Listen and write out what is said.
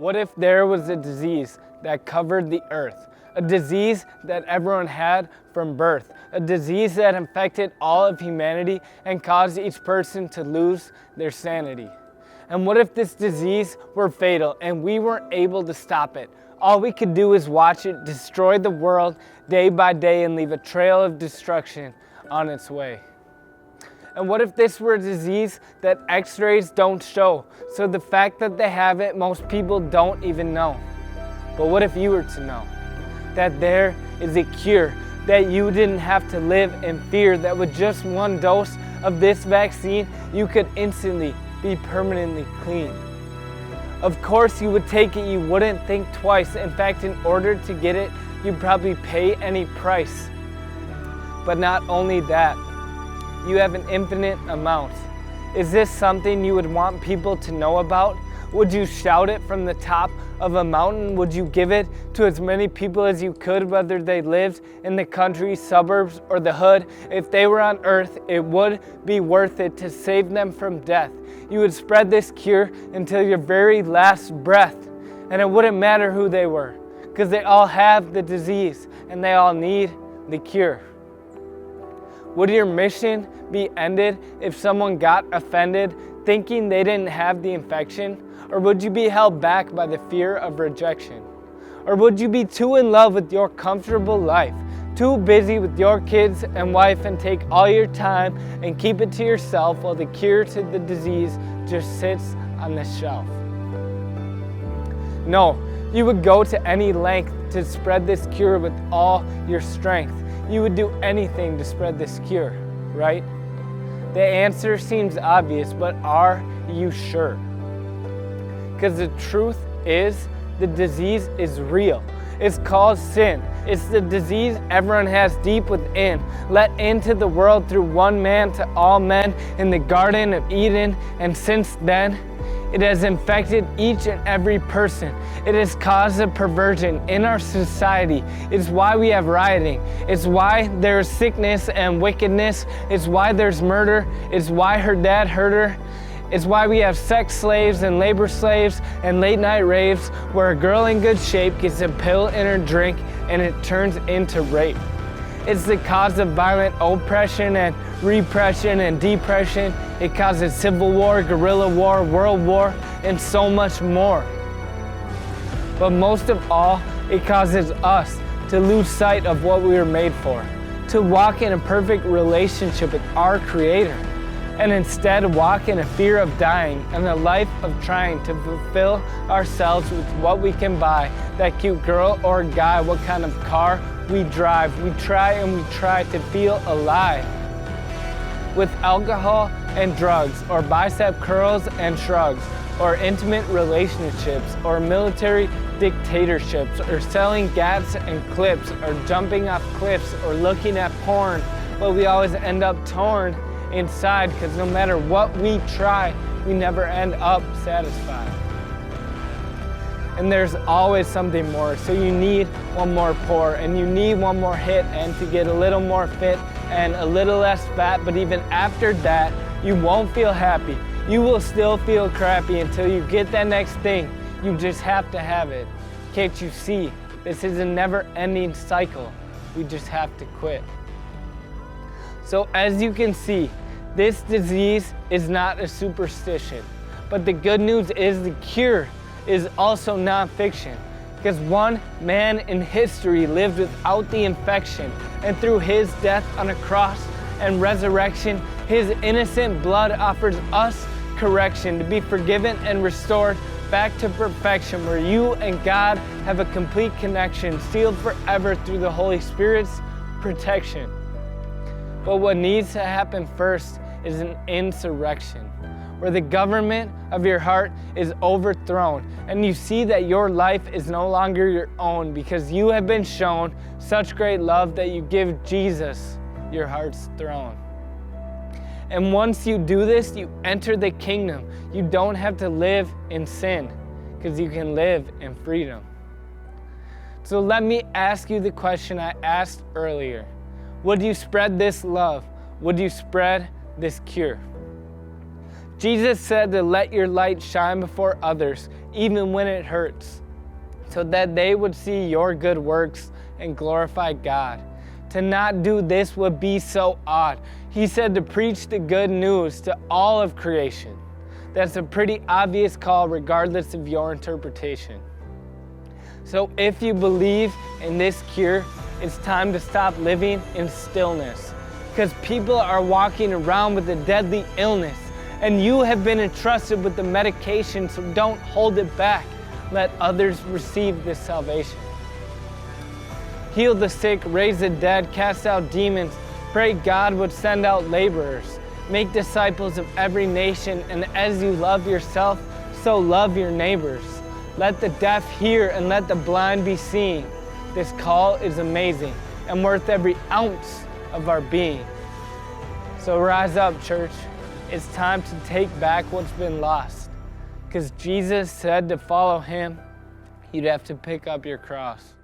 What if there was a disease that covered the earth? A disease that everyone had from birth. A disease that infected all of humanity and caused each person to lose their sanity. And what if this disease were fatal and we weren't able to stop it? All we could do is watch it destroy the world day by day and leave a trail of destruction on its way. And what if this were a disease that x-rays don't show? So the fact that they have it, most people don't even know. But what if you were to know that there is a cure, that you didn't have to live in fear, that with just one dose of this vaccine, you could instantly be permanently clean? Of course you would take it, you wouldn't think twice. In fact, in order to get it, you'd probably pay any price. But not only that, you have an infinite amount. Is this something you would want people to know about? Would you shout it from the top of a mountain? Would you give it to as many people as you could, whether they lived in the country, suburbs, or the hood? If they were on earth, it would be worth it to save them from death. You would spread this cure until your very last breath, and it wouldn't matter who they were, because they all have the disease and they all need the cure. Would your mission be ended if someone got offended thinking they didn't have the infection? Or would you be held back by the fear of rejection? Or would you be too in love with your comfortable life, too busy with your kids and wife, and take all your time and keep it to yourself while the cure to the disease just sits on the shelf? No, you would go to any length to spread this cure with all your strength. You would do anything to spread this cure, right? The answer seems obvious, but are you sure? Because the truth is, the disease is real. It's called sin. It's the disease everyone has deep within, let into the world through one man to all men in the Garden of Eden, and since then, it has infected each and every person. It has caused a perversion in our society. It's why we have rioting. It's why there's sickness and wickedness. It's why there's murder. It's why her dad hurt her. It's why we have sex slaves and labor slaves and late night raves where a girl in good shape gets a pill in her drink and it turns into rape. It's the cause of violent oppression and repression and depression. It causes civil war, guerrilla war, world war, and so much more. But most of all, it causes us to lose sight of what we were made for, to walk in a perfect relationship with our Creator, and instead walk in a fear of dying and a life of trying to fulfill ourselves with what we can buy, that cute girl or guy, what kind of car we drive. We try to feel alive with alcohol and drugs, or bicep curls and shrugs, or intimate relationships, or military dictatorships, or selling gats and clips, or jumping off cliffs, or looking at porn. But we always end up torn inside, because no matter what we try, we never end up satisfied. And there's always something more, so you need one more pour, and you need one more hit, and to get a little more fit and a little less fat. But even after that, you won't feel happy. You will still feel crappy until you get that next thing. You just have to have it. Can't you see? This is a never-ending cycle. We just have to quit. So as you can see, this disease is not a superstition. But the good news is the cure is also non-fiction. Because one man in history lived without the infection, and through his death on a cross and resurrection, his innocent blood offers us correction to be forgiven and restored back to perfection, where you and God have a complete connection, sealed forever through the Holy Spirit's protection. But what needs to happen first is an insurrection, where the government of your heart is overthrown, and you see that your life is no longer your own, because you have been shown such great love that you give Jesus your heart's throne. And once you do this, you enter the kingdom. You don't have to live in sin, because you can live in freedom. So let me ask you the question I asked earlier. Would you spread this love? Would you spread this cure? Jesus said to let your light shine before others, even when it hurts, so that they would see your good works and glorify God. To not do this would be so odd. He said to preach the good news to all of creation. That's a pretty obvious call regardless of your interpretation. So if you believe in this cure, it's time to stop living in stillness, because people are walking around with a deadly illness, and you have been entrusted with the medication, so don't hold it back. Let others receive this salvation. Heal the sick, raise the dead, cast out demons. Pray God would send out laborers. Make disciples of every nation, and as you love yourself, so love your neighbors. Let the deaf hear and let the blind be seen. This call is amazing and worth every ounce of our being. So rise up, church. It's time to take back what's been lost. Because Jesus said to follow him, you'd have to pick up your cross.